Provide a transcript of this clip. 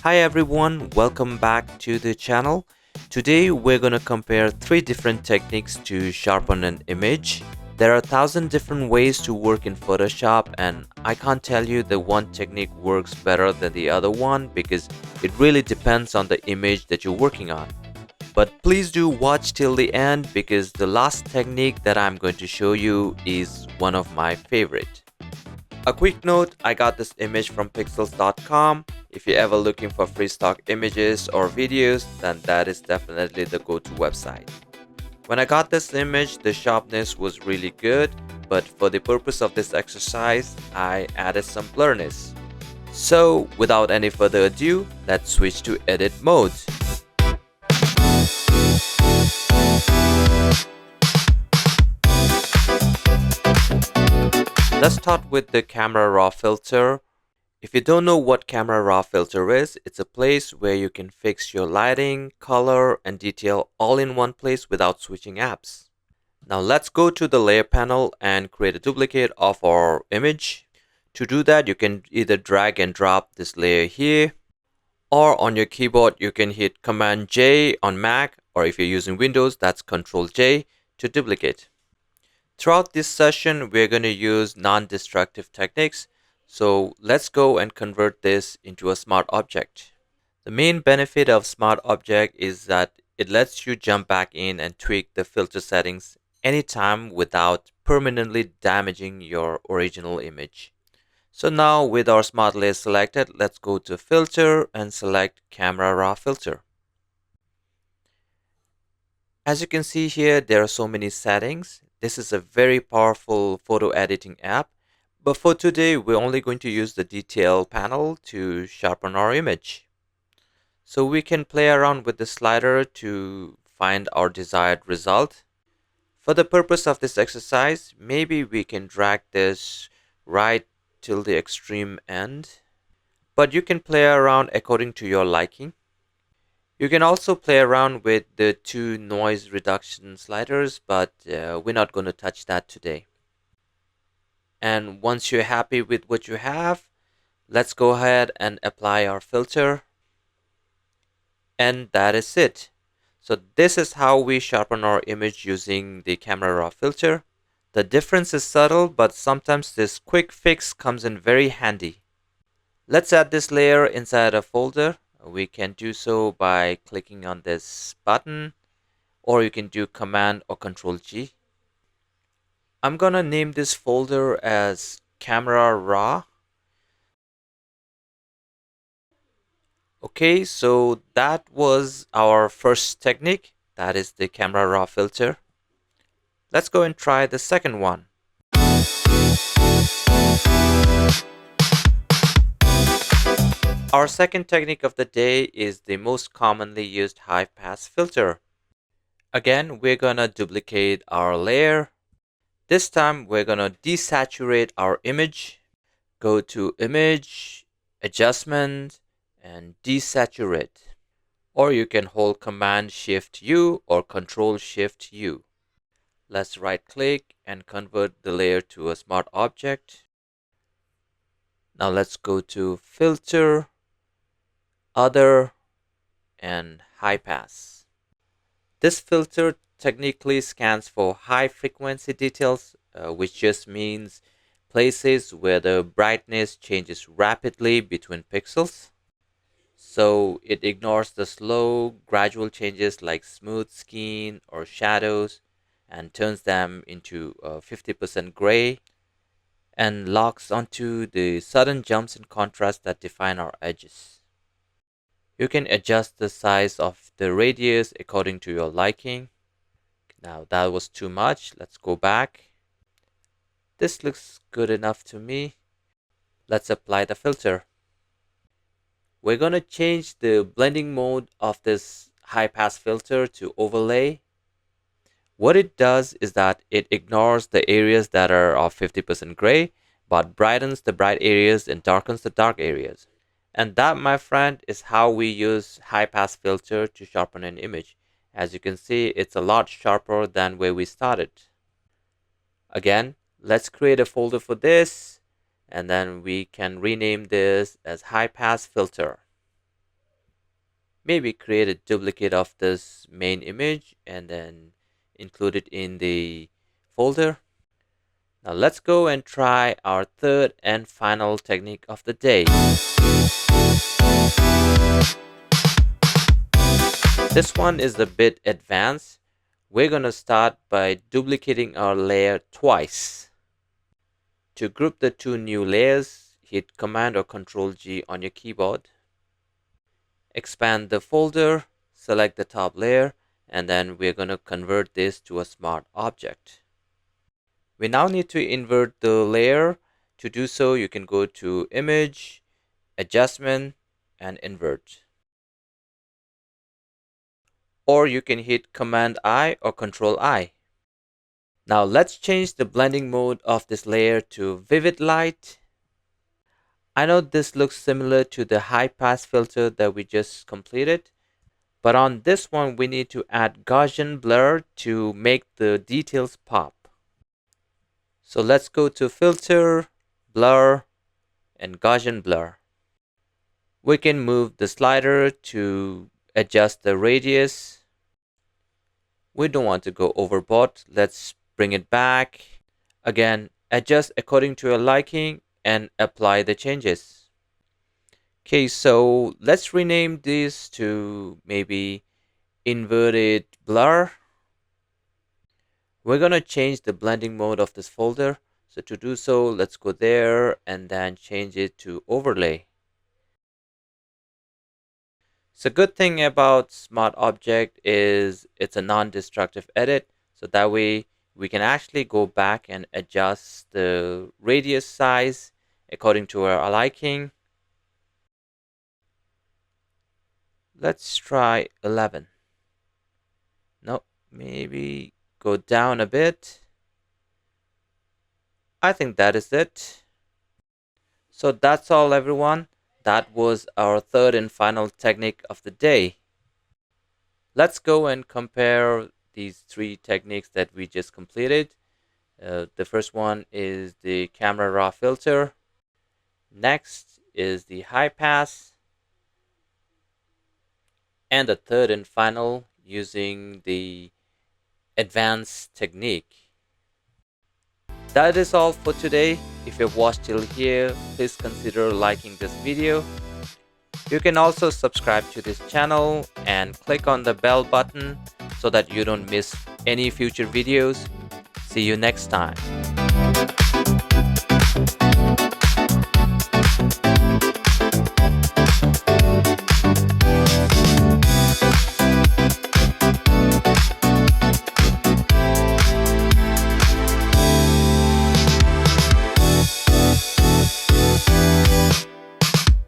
Hi everyone, welcome back to the channel. Today we're going to compare three different techniques to sharpen an image. There are 1,000 different ways to work in Photoshop, and I can't tell you the one technique works better than the other one because it really depends on the image that you're working on. But please do watch till the end because the last technique that I'm going to show you is one of my favorite. A quick note, I got this image from pixels.com. If you're ever looking for free stock images or videos, then that is definitely the go-to website. When I got this image, the sharpness was really good, but for the purpose of this exercise, I added some blurriness. So without any further ado, let's switch to edit mode. Let's start with the camera raw filter. If you don't know what camera raw filter is, it's a place where you can fix your lighting, color, and detail all in one place without switching apps. Now let's go to the layer panel and create a duplicate of our image. To do that, you can either drag and drop this layer here, or on your keyboard you can hit Command J on Mac, or if you're using Windows, that's Control J to duplicate. Throughout this session, we're going to use non-destructive techniques. So let's go and convert this into a smart object. The main benefit of smart object is that it lets you jump back in and tweak the filter settings anytime without permanently damaging your original image. So now with our smart layer selected, let's go to filter and select camera raw filter. As you can see here, there are so many settings. This is a very powerful photo editing app, but for today we're only going to use the detail panel to sharpen our image. So we can play around with the slider to find our desired result. For the purpose of this exercise, maybe we can drag this right till the extreme end, but you can play around according to your liking. You can also play around with the two noise reduction sliders, but we're not going to touch that today. And once you're happy with what you have, let's go ahead and apply our filter. And that is it. So this is how we sharpen our image using the camera raw filter. The difference is subtle, but sometimes this quick fix comes in very handy. Let's add this layer inside a folder. We can do so by clicking on this button, or you can do Command or Control G. I'm gonna name this folder as Camera Raw. Okay, so that was our first technique, that is the Camera Raw filter. Let's go and try the second one. Our second technique of the day is the most commonly used high pass filter. Again, we're gonna duplicate our layer. This time we're gonna desaturate our image. Go to Image, Adjustment, and Desaturate. Or you can hold Command Shift U or Control Shift U. Let's right click and convert the layer to a smart object. Now let's go to Filter, Other, and High Pass. This filter technically scans for high frequency details, which just means places where the brightness changes rapidly between pixels. So it ignores the slow, gradual changes like smooth skin or shadows and turns them into 50% gray and locks onto the sudden jumps in contrast that define our edges. You can adjust the size of the radius according to your liking. Now that was too much. Let's go back. This looks good enough to me. Let's apply the filter. We're going to change the blending mode of this high pass filter to overlay. What it does is that it ignores the areas that are of 50% gray, but brightens the bright areas and darkens the dark areas. And that, my friend, is how we use high pass filter to sharpen an image. As you can see, it's a lot sharper than where we started. Again, let's create a folder for this, and then we can rename this as high pass filter. maybe create a duplicate of this main image and then include it in the folder. Now let's go and try our third and final technique of the day. This one is a bit advanced. We're going to start by duplicating our layer twice. To group the two new layers, hit Command or Control G on your keyboard. Expand the folder, select the top layer, and then we're going to convert this to a smart object. We now need to invert the layer. To do so, you can go to Image, Adjustment, and Invert. Or you can hit Command I or Control I. Now let's change the blending mode of this layer to Vivid Light. I know this looks similar to the high pass filter that we just completed, but on this one we need to add Gaussian blur to make the details pop. So let's go to Filter, Blur, and Gaussian blur. We can move the slider to adjust the radius. We don't want to go overboard. Let's bring it back. Again, adjust according to your liking and apply the changes. Okay, so let's rename this to maybe Inverted Blur. We're going to change the blending mode of this folder. So to do so, let's go there and then change it to Overlay. So good thing about Smart Object is it's a non-destructive edit. So that way we can actually go back and adjust the radius size according to our liking. Let's try 11. No, maybe go down a bit. I think that is it. So that's all, everyone. That was our third and final technique of the day. Let's go and compare these three techniques that we just completed. The first one is the camera raw filter. Next is the high pass. And the third and final using the advanced technique. That is all for today. If you've watched till here, please consider liking this video. You can also subscribe to this channel and click on the bell button so that you don't miss any future videos. See you next time.